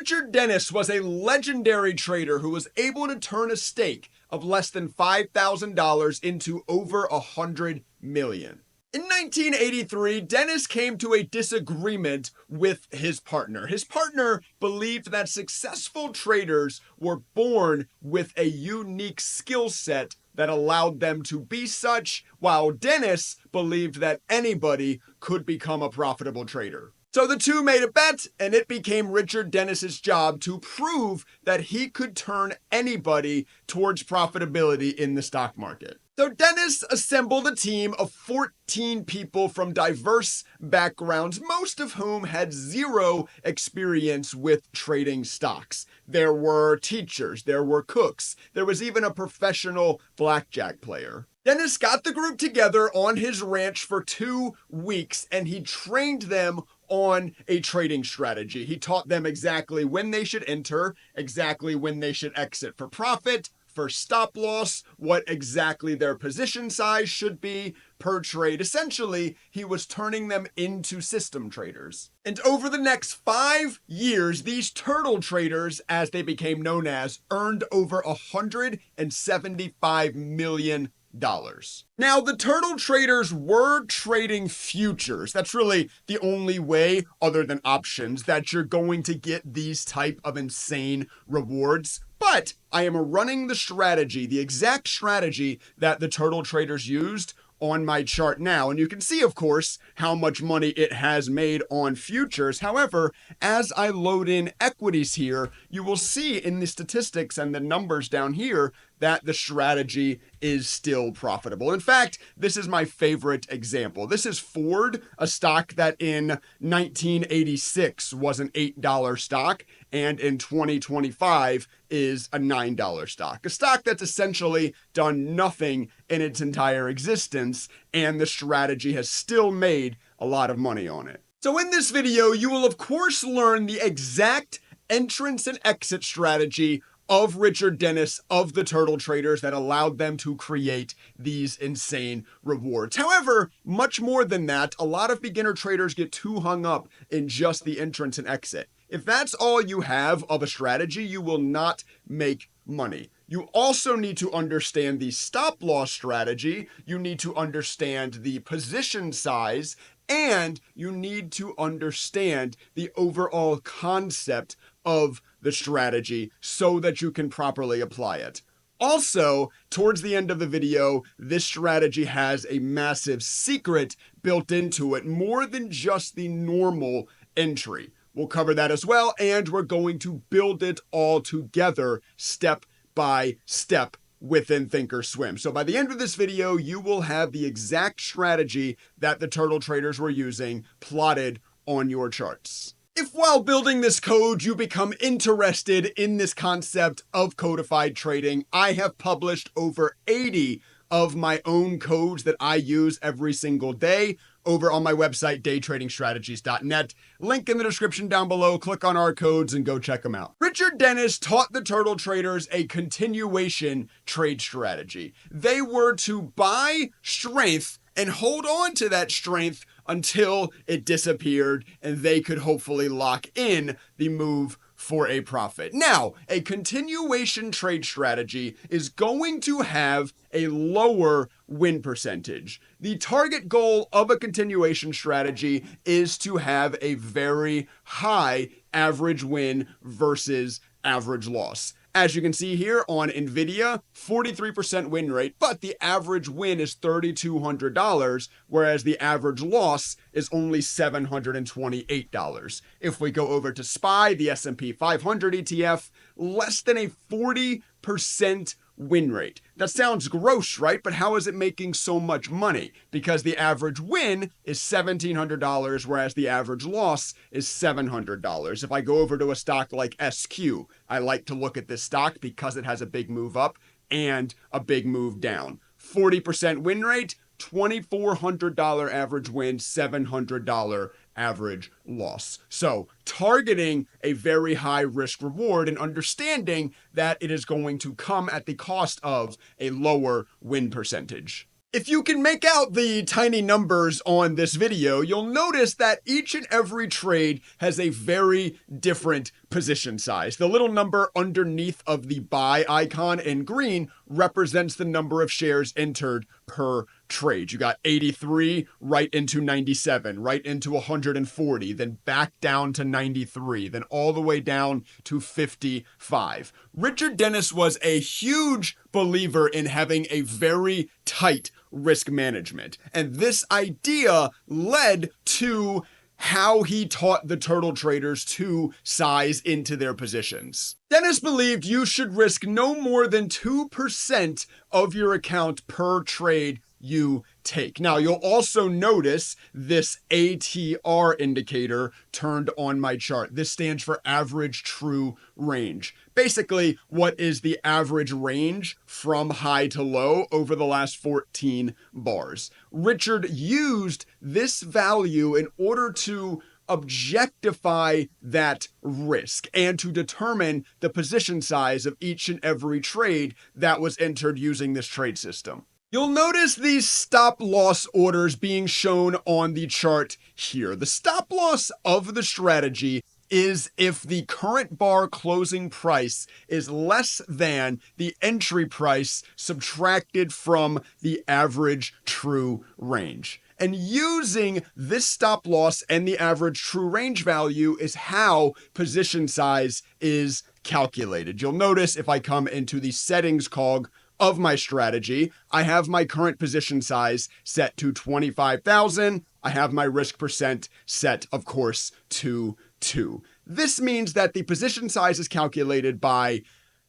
Richard Dennis was a legendary trader who was able to turn a stake of less than $5,000 into over $100 million. In 1983, Dennis came to a disagreement with his partner. His partner believed that successful traders were born with a unique skill set that allowed them to be such, while Dennis believed that anybody could become a profitable trader. So the two made a bet, and it became Richard Dennis's job to prove that he could turn anybody towards profitability in the stock market. So Dennis assembled a team of 14 people from diverse backgrounds, most of whom had zero experience with trading stocks. There were teachers, there were cooks, there was even a professional blackjack player. Dennis got the group together on his ranch for 2 weeks, and he trained them on a trading strategy. He taught them exactly when they should enter, exactly when they should exit for profit, for stop loss, what exactly their position size should be per trade. Essentially, he was turning them into system traders. And over the next 5 years, these turtle traders, as they became known as, earned over $175 million. Now, the turtle traders were trading futures. That's really the only way, other than options, that you're going to get these type of insane rewards. But I am running the strategy, the exact strategy that the turtle traders used, on my chart now. And you can see, of course, how much money it has made on futures. However, as I load in equities here, you will see in the statistics and the numbers down here that the strategy is still profitable. In fact, this is my favorite example. This is Ford, a stock that in 1986 was an $8 stock, and in 2025 is a $9 stock. A stock that's essentially done nothing in its entire existence, and the strategy has still made a lot of money on it. So in this video, you will of course learn the exact entrance and exit strategy of Richard Dennis, of the turtle traders, that allowed them to create these insane rewards. However, much more than that, a lot of beginner traders get too hung up in just the entrance and exit. If that's all you have of a strategy, you will not make money. You also need to understand the stop loss strategy, you need to understand the position size, and you need to understand the overall concept of the strategy so that you can properly apply it. Also, towards the end of the video, this strategy has a massive secret built into it, more than just the normal entry. We'll cover that as well, and we're going to build it all together step by step within ThinkorSwim. So by the end of this video, you will have the exact strategy that the turtle traders were using plotted on your charts. If while building this code, you become interested in this concept of codified trading, I have published over 80 of my own codes that I use every single day over on my website, daytradingstrategies.net. Link in the description down below. Click on our codes and go check them out. Richard Dennis taught the turtle traders a continuation trade strategy. They were to buy strength and hold on to that strength until it disappeared, and they could hopefully lock in the move for a profit. Now, a continuation trade strategy is going to have a lower win percentage. The target goal of a continuation strategy is to have a very high average win versus average loss. As you can see here on NVIDIA, 43% win rate, but the average win is $3,200, whereas the average loss is only $728. If we go over to SPY, the S&P 500 ETF, less than a 40% win rate. That sounds gross, right? But how is it making so much money? Because the average win is $1,700, whereas the average loss is $700. If I go over to a stock like SQ, I like to look at this stock because it has a big move up and a big move down. 40% win rate, $2,400 average win, $700 average loss. So targeting a very high risk reward and understanding that it is going to come at the cost of a lower win percentage. If you can make out the tiny numbers on this video, you'll notice that each and every trade has a very different position size. The little number underneath of the buy icon in green represents the number of shares entered per trade. You got 83 right into 97, right into 140, then back down to 93, then all the way down to 55. Richard Dennis was a huge believer in having a very tight risk management, and this idea led to how he taught the turtle traders to size into their positions. Dennis believed you should risk no more than 2% of your account per trade you take. Now, you'll also notice this ATR indicator turned on my chart. This stands for average true range. Basically, what is the average range from high to low over the last 14 bars? Richard used this value in order to objectify that risk and to determine the position size of each and every trade that was entered using this trade system. You'll notice these stop loss orders being shown on the chart here. The stop loss of the strategy is if the current bar closing price is less than the entry price subtracted from the average true range. And using this stop loss and the average true range value is how position size is calculated. You'll notice if I come into the settings cog of my strategy, I have my current position size set to 25,000. I have my risk percent set, of course, to 2. This means that the position size is calculated by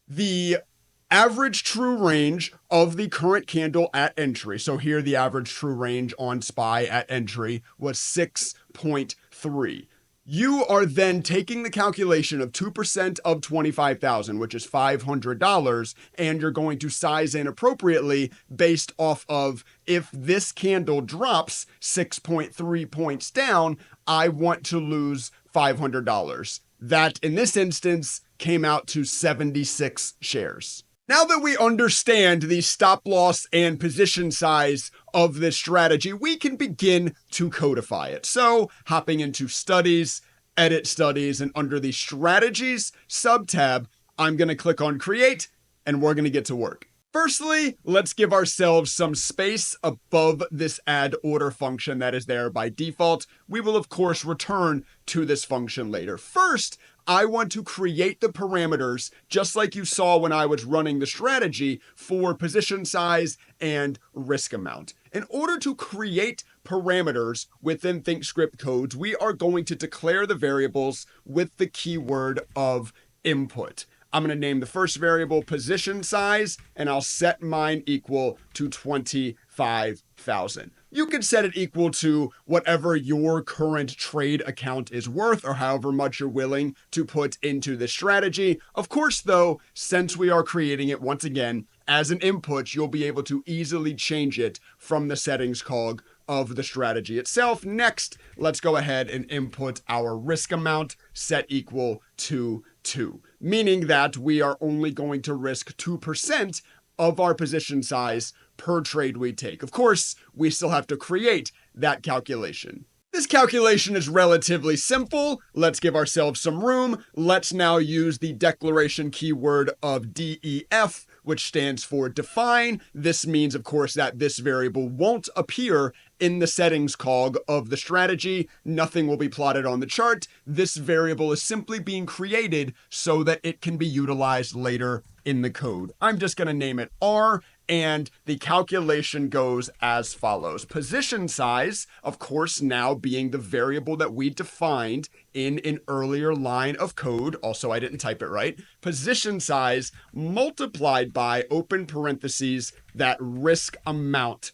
the average true range of the current candle at entry. So here the average true range on SPY at entry was 6.3. You are then taking the calculation of 2% of 25,000, which is $500, and you're going to size in appropriately based off of if this candle drops 6.3 points down, I want to lose $500. That, in this instance, came out to 76 shares. Now that we understand the stop loss and position size of this strategy, we can begin to codify it. So, hopping into studies, edit studies, and under the strategies sub-tab, I'm going to click on create, and we're going to get to work. Firstly, let's give ourselves some space above this add order function that is there by default. We will, of course, return to this function later. First, I want to create the parameters, just like you saw when I was running the strategy, for position size and risk amount. In order to create parameters within ThinkScript codes, we are going to declare the variables with the keyword of input. I'm going to name the first variable position size, and I'll set mine equal to 25,000. You can set it equal to whatever your current trade account is worth or however much you're willing to put into the strategy. Of course, though, since we are creating it once again as an input, you'll be able to easily change it from the settings cog of the strategy itself. Next, let's go ahead and input our risk amount set equal to 2, meaning that we are only going to risk 2% of our position size per trade we take. Of course, we still have to create that calculation. This calculation is relatively simple. Let's give ourselves some room. Let's now use the declaration keyword of DEF, which stands for define. This means, of course, that this variable won't appear in the settings cog of the strategy. Nothing will be plotted on the chart. This variable is simply being created so that it can be utilized later in the code. I'm just going to name it R, and the calculation goes as follows. Position size, of course, now being the variable that we defined in an earlier line of code. Also, I didn't type it right. Position size multiplied by open parentheses that risk amount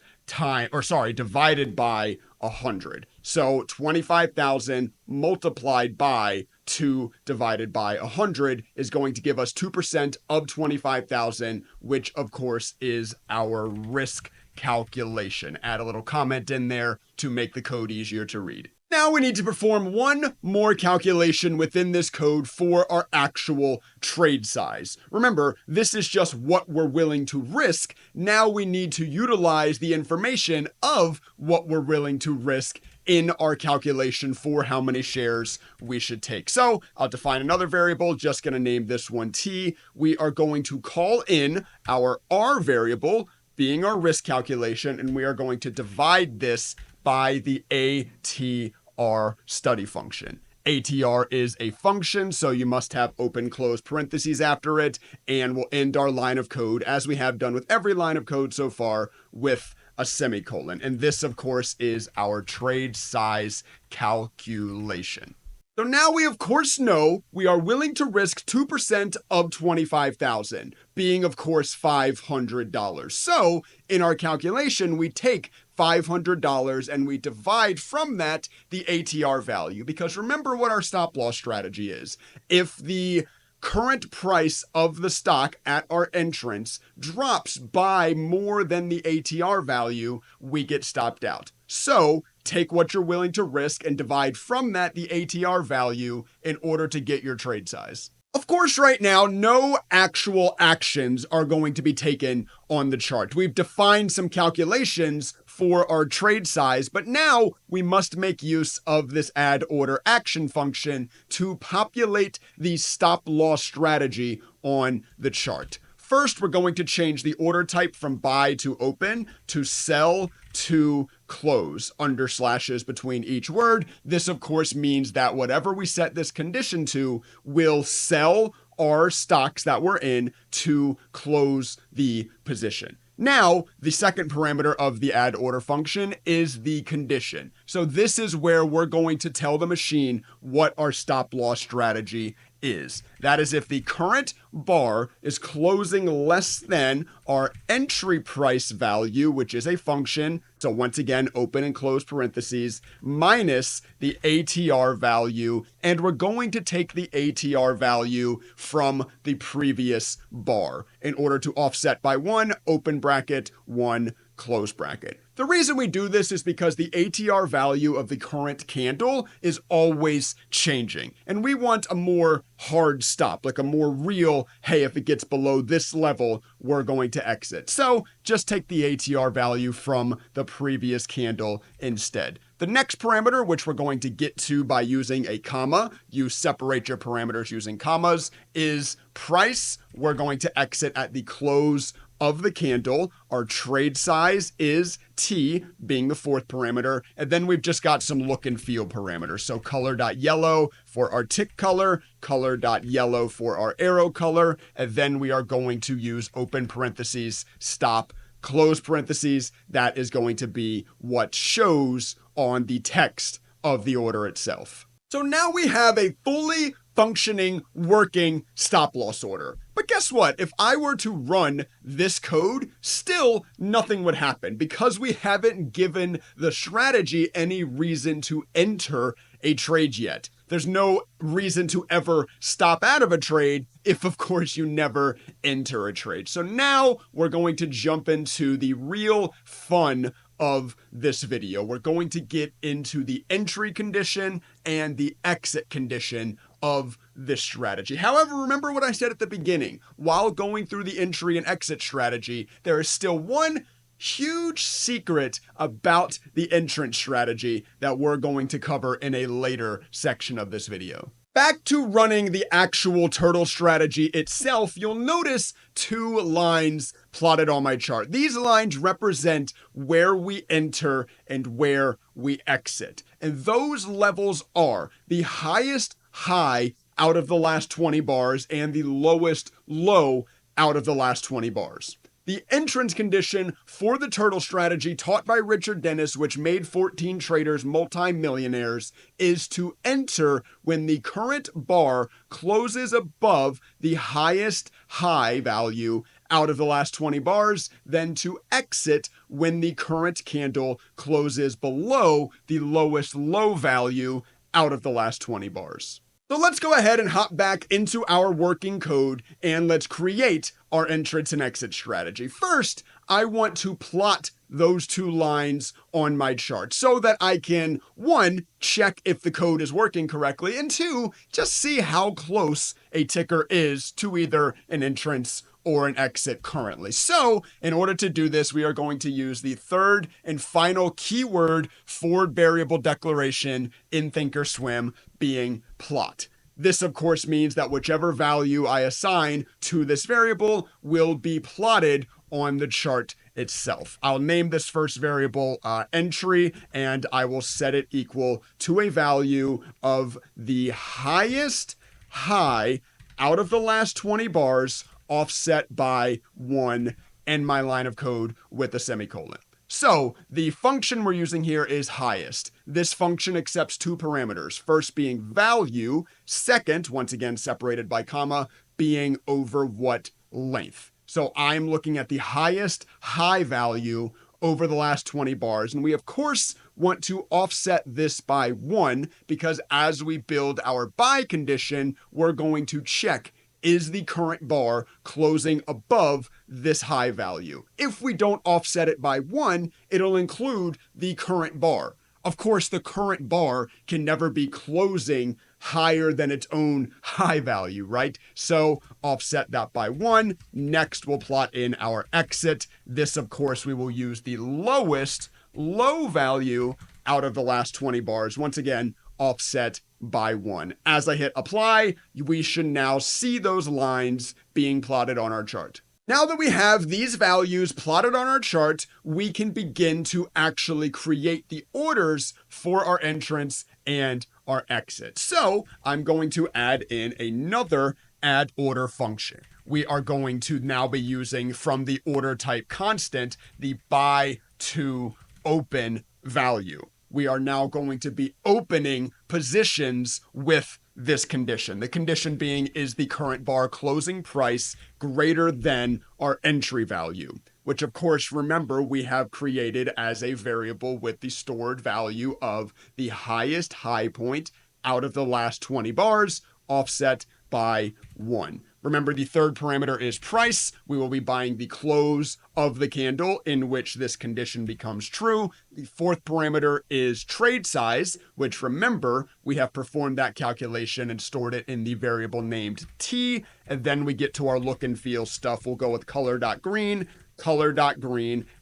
divided by 100. So 25,000 multiplied by 2 divided by 100 is going to give us 2% of 25,000, which of course is our risk calculation. Add a little comment in there to make the code easier to read. Now we need to perform one more calculation within this code for our actual trade size. Remember, this is just what we're willing to risk. Now we need to utilize the information of what we're willing to risk in our calculation for how many shares we should take. So I'll define another variable, just going to name this one t. We are going to call in our r variable, being our risk calculation, and we are going to divide this by the ATR study function. ATR is a function, so you must have open close parentheses after it, and we'll end our line of code, as we have done with every line of code so far, with a semicolon. And this, of course, is our trade size calculation. So now we of course know we are willing to risk 2% of 25,000, being of course $500. So in our calculation, we take $500 and we divide from that the ATR value, because remember what our stop loss strategy is. If the current price of the stock at our entrance drops by more than the ATR value, we get stopped out. So take what you're willing to risk and divide from that the ATR value in order to get your trade size. Of course, right now, no actual actions are going to be taken on the chart. We've defined some calculations for our trade size, but now we must make use of this add order action function to populate the stop loss strategy on the chart. First, we're going to change the order type from buy to open to sell to close, under slashes between each word. This, of course, means that whatever we set this condition to will sell our stocks that we're in to close the position. Now, the second parameter of the add order function is the condition. So this is where we're going to tell the machine what our stop loss strategy is. That is, if the current bar is closing less than our entry price value, which is a function, so once again, open and close parentheses, minus the ATR value, and we're going to take the ATR value from the previous bar in order to offset by 1, open bracket, 1, close bracket. The reason we do this is because the ATR value of the current candle is always changing. And we want a more hard stop, like a more real, hey, if it gets below this level, we're going to exit. So just take the ATR value from the previous candle instead. The next parameter, which we're going to get to by using a comma, you separate your parameters using commas, is price. We're going to exit at the close of the candle. Our trade size is T, being the fourth parameter. And then we've just got some look and feel parameters. So color.yellow for our tick color, color.yellow for our arrow color. And then we are going to use open parentheses, stop, close parentheses. That is going to be what shows on the text of the order itself. So now we have a fully functioning, working stop loss order. But guess what? If I were to run this code, still nothing would happen because we haven't given the strategy any reason to enter a trade yet. There's no reason to ever stop out of a trade if, of course, you never enter a trade. So now we're going to jump into the real fun of this video. We're going to get into the entry condition and the exit condition of this strategy. However, remember what I said at the beginning. While going through the entry and exit strategy, there is still one huge secret about the entrance strategy that we're going to cover in a later section of this video. Back to running the actual turtle strategy itself, you'll notice two lines plotted on my chart. These lines represent where we enter and where we exit. And those levels are the highest high out of the last 20 bars and the lowest low out of the last 20 bars. The entrance condition for the turtle strategy taught by Richard Dennis, which made 14 traders multimillionaires, is to enter when the current bar closes above the highest high value out of the last 20 bars, then to exit when the current candle closes below the lowest low value out of the last 20 bars. So let's go ahead and hop back into our working code and let's create our entrance and exit strategy. First, I want to plot those two lines on my chart so that I can, one, check if the code is working correctly, and two, just see how close a ticker is to either an entrance or an exit currently. So in order to do this, we are going to use the third and final keyword for variable declaration in ThinkorSwim, being plot. This, of course, means that whichever value I assign to this variable will be plotted on the chart itself. I'll name this first variable entry, and I will set it equal to a value of the highest high out of the last 20 bars offset by 1, and my line of code with a semicolon. So the function we're using here is highest. This function accepts two parameters, first being value, second, once again separated by comma, being over what length. So I'm looking at the highest high value over the last 20 bars. And we, of course, want to offset this by 1 because as we build our buy condition, we're going to check, is the current bar closing above this high value? If we don't offset it by 1, it'll include the current bar. Of course, the current bar can never be closing higher than its own high value, right? So offset that by 1. Next, we'll plot in our exit. This, of course, we will use the lowest low value out of the last 20 bars. Once again, offset by 1. As I hit apply, we should now see those lines being plotted on our chart. Now that we have these values plotted on our chart, we can begin to actually create the orders for our entrance and our exit. So I'm going to add in another add order function. We are going to now be using from the order type constant, the buy to open value. We are now going to be opening positions with this condition. The condition being, is the current bar closing price greater than our entry value? Which, of course, remember, we have created as a variable with the stored value of the highest high point out of the last 20 bars, offset by 1. Remember, the third parameter is price. We will be buying the close of the candle in which this condition becomes true. The fourth parameter is trade size, which, remember, we have performed that calculation and stored it in the variable named T. And then we get to our look and feel stuff. We'll go with color.green,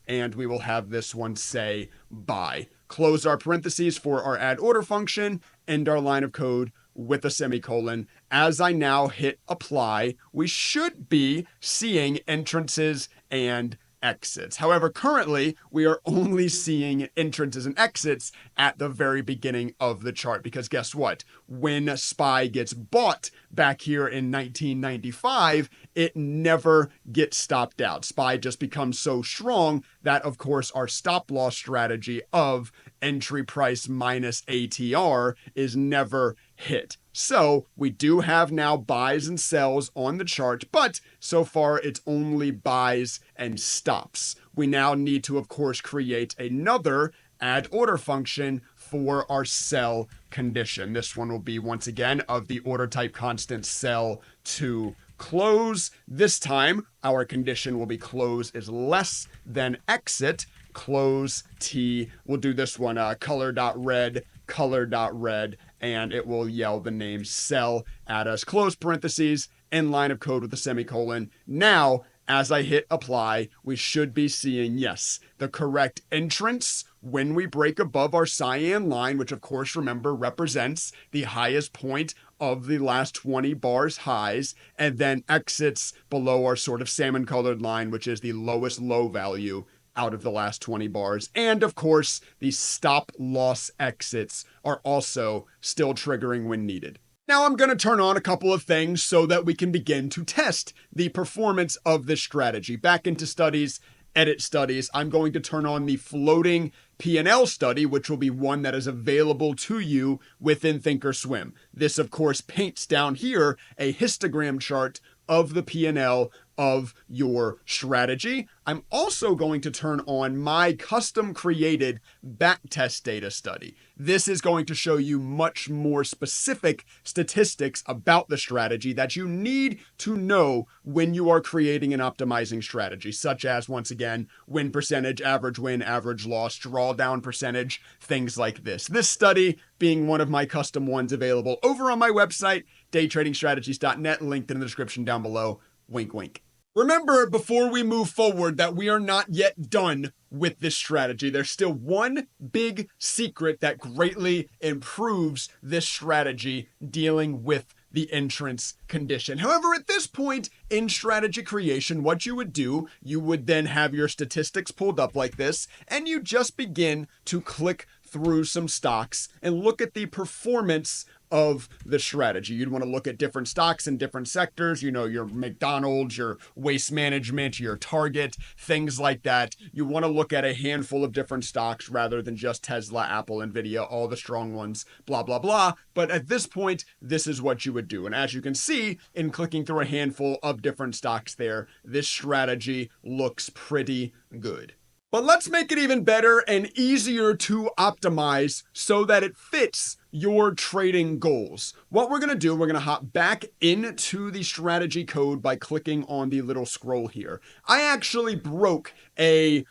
and we will have this one say buy. Close our parentheses for our add order function, end our line of code with a semicolon. As I now hit apply, we should be seeing entrances and exits. However, currently we are only seeing entrances and exits at the very beginning of the chart because guess what? When SPY gets bought back here in 1995, it never gets stopped out. SPY just becomes so strong that, of course, our stop loss strategy of entry price minus ATR is never hit. So we do have now buys and sells on the chart, but so far it's only buys and stops. We now need to, of course, create another add order function for our sell condition. This one will be, once again, of the order type constant sell to close. This time, our condition will be close is less than exit. Close T. We'll do this one color.red, and it will yell the name sell at us. Close parentheses, end line of code with a semicolon. Now, as I hit apply, we should be seeing, yes, the correct entrance when we break above our cyan line, which of course, remember, represents the highest point of the last 20 bars highs, and then exits below our sort of salmon colored line, which is the lowest low value out of the last 20 bars. And of course, the stop loss exits are also still triggering when needed. Now I'm going to turn on a couple of things so that we can begin to test the performance of this strategy. Back into studies, edit studies, I'm going to turn on the floating P&L study, which will be one that is available to you within ThinkorSwim. This, of course, paints down here a histogram chart of the P&L of your strategy. I'm also going to turn on my custom created backtest data study. This is going to show you much more specific statistics about the strategy that you need to know when you are creating an optimizing strategy, such as, once again, win percentage, average win, average loss, drawdown percentage, things like this. This study being one of my custom ones available over on my website, daytradingstrategies.net, linked in the description down below. Wink, wink. Remember, before we move forward, that we are not yet done with this strategy. There's still one big secret that greatly improves this strategy dealing with the entrance condition. However, at this point in strategy creation, what you would do, you would then have your statistics pulled up like this, and you just begin to click through some stocks and look at the performance of the strategy. You'd want to look at different stocks in different sectors, you know, your McDonald's, your Waste Management, your Target, things like that. You want to look at a handful of different stocks rather than just Tesla, Apple, Nvidia, all the strong ones, blah, blah, blah. But at this point, this is what you would do. And as you can see, in clicking through a handful of different stocks there, this strategy looks pretty good. But let's make it even better and easier to optimize so that it fits your trading goals. What we're going to do, we're going to hop back into the strategy code by clicking on the little scroll here. I actually broke a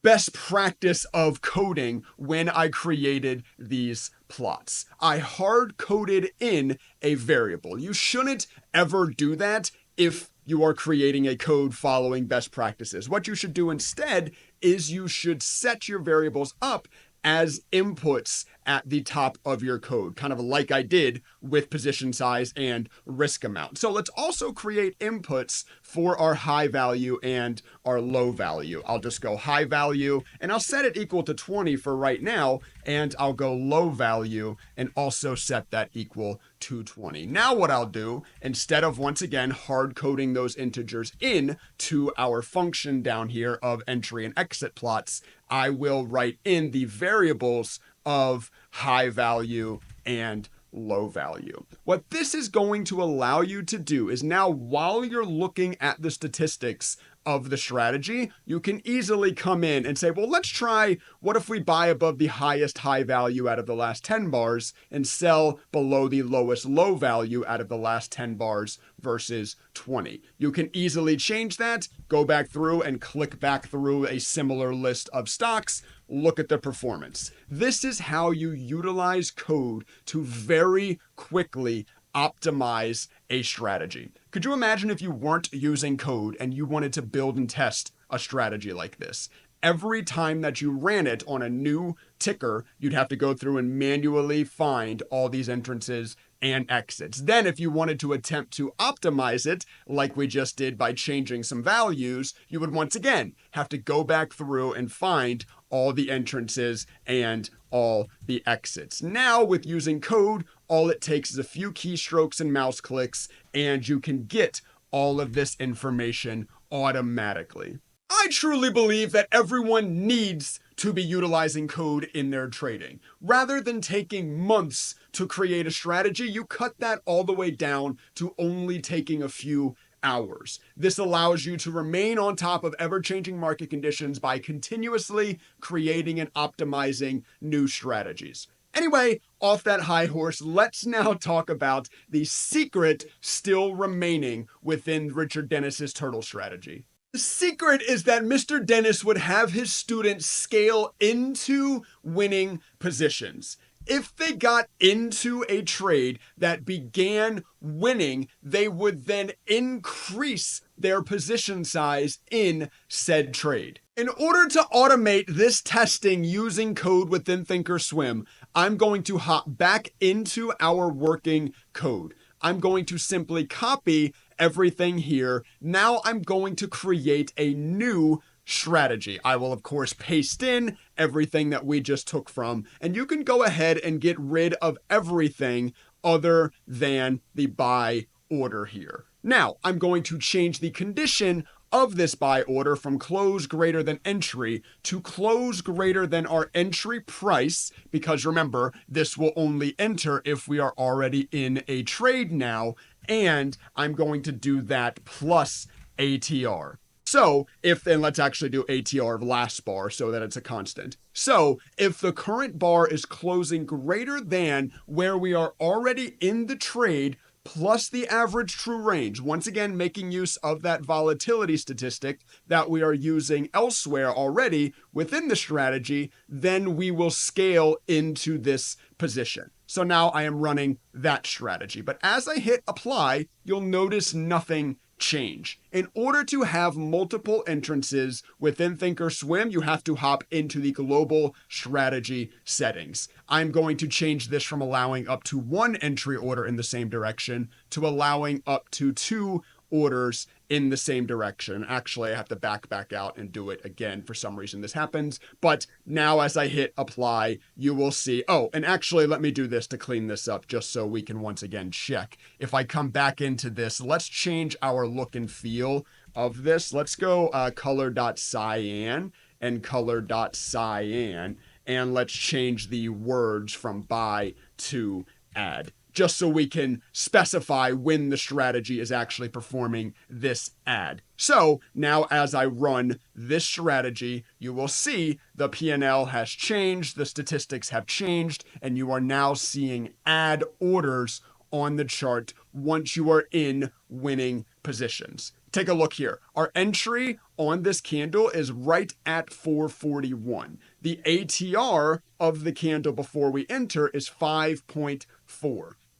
best practice of coding when I created these plots. I hard coded in a variable. You shouldn't ever do that if you are creating a code following best practices. What you should do instead is you should set your variables up as inputs at the top of your code, kind of like I did with position size and risk amount. So let's also create inputs for our high value and our low value. I'll just go high value and I'll set it equal to 20 for right now, and I'll go low value and also set that equal to 20. Now what I'll do, instead of once again hard coding those integers in to our function down here of entry and exit plots, I will write in the variables of high value and low value. What this is going to allow you to do is now, while you're looking at the statistics of the strategy, you can easily come in and say, well, let's try, what if we buy above the highest high value out of the last 10 bars and sell below the lowest low value out of the last 10 bars versus 20. You can easily change that, go back through and click back through a similar list of stocks, look at the performance. This is how you utilize code to very quickly optimize a strategy. Could you imagine if you weren't using code and you wanted to build and test a strategy like this? Every time that you ran it on a new ticker, you'd have to go through and manually find all these entrances and exits. Then if you wanted to attempt to optimize it, like we just did by changing some values, you would once again have to go back through and find all the entrances and all the exits. Now with using code, all it takes is a few keystrokes and mouse clicks, and you can get all of this information automatically. I truly believe that everyone needs to be utilizing code in their trading. Rather than taking months to create a strategy, you cut that all the way down to only taking a few hours. This allows you to remain on top of ever-changing market conditions by continuously creating and optimizing new strategies. Anyway, off that high horse, let's now talk about the secret still remaining within Richard Dennis's turtle strategy. The secret is that Mr. Dennis would have his students scale into winning positions. If they got into a trade that began winning, they would then increase their position size in said trade. In order to automate this testing using code within ThinkorSwim, I'm going to hop back into our working code. I'm going to simply copy everything here. Now I'm going to create a new strategy. I will, of course, paste in everything that we just took from, and you can go ahead and get rid of everything other than the buy order here. Now, I'm going to change the condition of this buy order from close greater than entry to close greater than our entry price, because remember, this will only enter if we are already in a trade now, and I'm going to do that plus ATR. So if then let's actually do ATR of last bar so that it's a constant. So if the current bar is closing greater than where we are already in the trade plus the average true range, once again making use of that volatility statistic that we are using elsewhere already within the strategy, then we will scale into this position. So now I am running that strategy. But as I hit apply, you'll notice nothing change. In order to have multiple entrances within ThinkorSwim, you have to hop into the global strategy settings. I'm going to change this from allowing up to one entry order in the same direction to allowing up to 2 orders in the same direction. Actually, I have to back out and do it again. For some reason this happens, but now as I hit apply, you will see, oh, and actually let me do this to clean this up just so we can once again check. If I come back into this, let's change our look and feel of this. Let's go color.cyan and color.cyan, and let's change the words from buy to add, just so we can specify when the strategy is actually performing this add. So now as I run this strategy, you will see the P&L has changed, the statistics have changed, and you are now seeing add orders on the chart once you are in winning positions. Take a look here. Our entry on this candle is right at 441. The ATR of the candle before we enter is 5.4.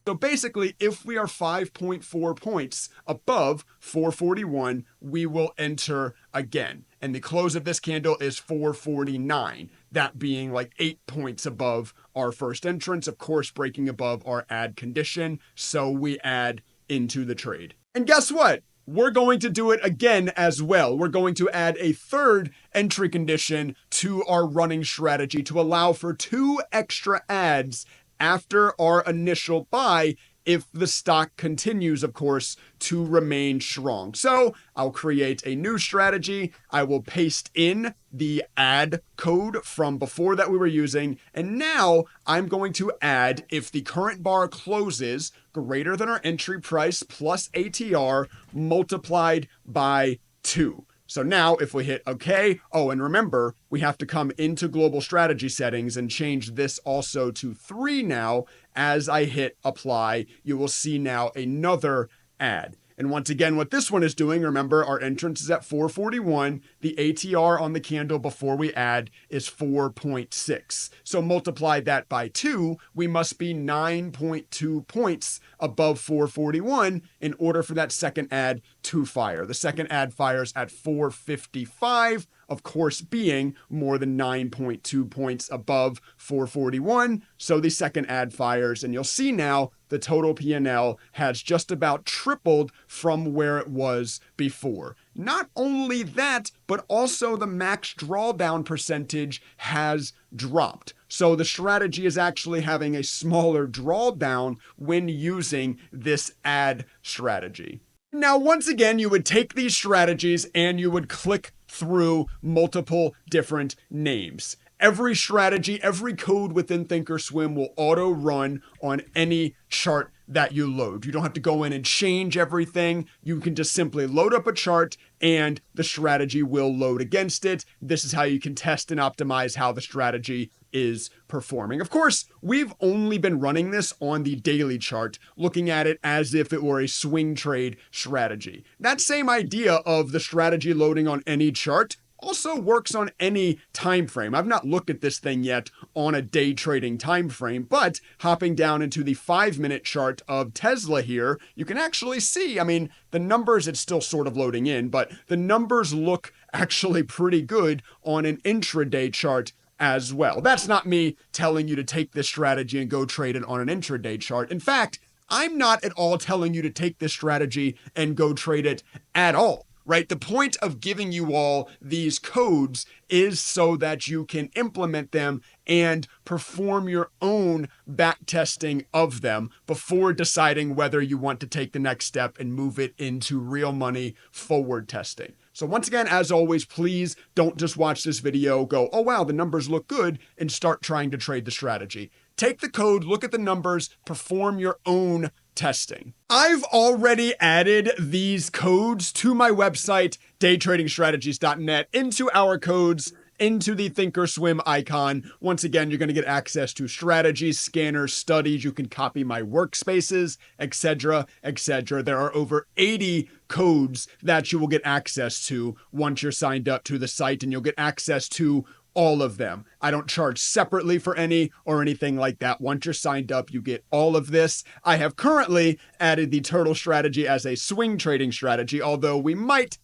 So basically, if we are 5.4 points above 441, we will enter again. And the close of this candle is 449, that being like 8 points above our first entrance, of course, breaking above our add condition. So we add into the trade. And guess what? We're going to do it again as well. We're going to add a third entry condition to our running strategy to allow for 2 extra adds after our initial buy if the stock continues, of course, to remain strong. So I'll create a new strategy. I will paste in the add code from before that we were using. And now I'm going to add if the current bar closes greater than our entry price plus ATR multiplied by 2. So now if we hit OK, oh, and remember, we have to come into global strategy settings and change this also to 3 now. As I hit apply, you will see now another add. And once again, what this one is doing, remember, our entrance is at 441. The ATR on the candle before we add is 4.6. So multiply that by 2, we must be 9.2 points above 441 in order for that second add to fire. The second add fires at 455, of course, being more than 9.2 points above 441. So the second add fires, and you'll see now the total P&L has just about tripled from where it was before. Not only that, but also the max drawdown percentage has dropped. So the strategy is actually having a smaller drawdown when using this add strategy. Now, once again, you would take these strategies and you would click through multiple different names. Every strategy, every code within ThinkorSwim will auto run on any chart that you load. You don't have to go in and change everything. You can just simply load up a chart and the strategy will load against it. This is how you can test and optimize how the strategy is performing. Of course, we've only been running this on the daily chart, looking at it as if it were a swing trade strategy. That same idea of the strategy loading on any chart also works on any time frame. I've not looked at this thing yet on a day trading time frame, but hopping down into the 5-minute chart of Tesla here, you can actually see, I mean, the numbers, it's still sort of loading in, but the numbers look actually pretty good on an intraday chart as well. That's not me telling you to take this strategy and go trade it on an intraday chart. In fact, I'm not at all telling you to take this strategy and go trade it at all. Right? The point of giving you all these codes is so that you can implement them and perform your own back testing of them before deciding whether you want to take the next step and move it into real money forward testing. So once again, as always, please don't just watch this video, go, oh wow, the numbers look good, and start trying to trade the strategy. Take the code, look at the numbers, perform your own testing. I've already added these codes to my website, daytradingstrategies.net, into our codes, into the ThinkorSwim icon. Once again, you're going to get access to strategies, scanners, studies. You can copy my workspaces, etc., etc. There are over 80 codes that you will get access to once you're signed up to the site, and you'll get access to all of them. I don't charge separately for any or anything like that. Once you're signed up, you get all of this. I have currently added the turtle strategy as a swing trading strategy, although we might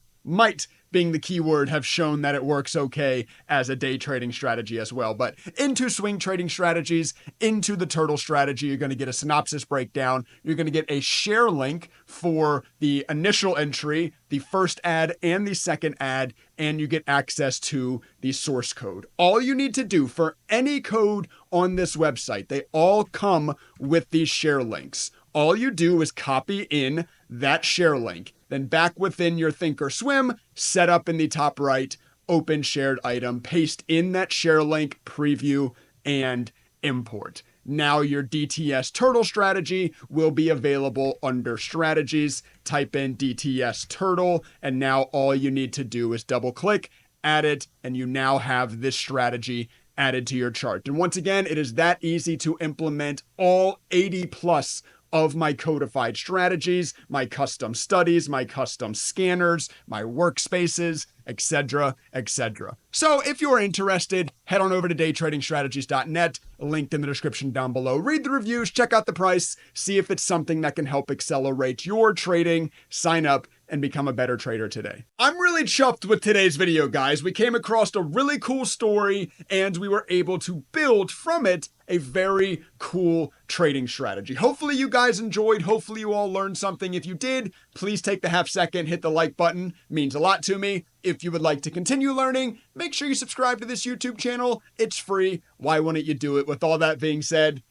being the keyword, have shown that it works okay as a day trading strategy as well. But into swing trading strategies, into the turtle strategy, you're going to get a synopsis breakdown. You're going to get a share link for the initial entry, the first ad and the second ad, and you get access to the source code. All you need to do for any code on this website, they all come with these share links. All you do is copy in that share link. Then back within your ThinkorSwim, set up in the top right, open shared item, paste in that share link, preview, and import. Now your DTS turtle strategy will be available under strategies. Type in DTS turtle, and now all you need to do is double click, add it, and you now have this strategy added to your chart. And once again, it is that easy to implement all 80 plus of my codified strategies, my custom studies, my custom scanners, my workspaces, etc., etc. So if you're interested, head on over to daytradingstrategies.net, linked in the description down below. Read the reviews, check out the price, see if it's something that can help accelerate your trading. Sign up and become a better trader today. I'm really chuffed with today's video, guys. We came across a really cool story and we were able to build from it a very cool trading strategy. Hopefully you guys enjoyed. Hopefully you all learned something. If you did, please take the half second, hit the like button. It means a lot to me. If you would like to continue learning, make sure you subscribe to this YouTube channel. It's free. Why wouldn't you do it? With all that being said,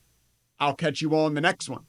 I'll catch you all in the next one.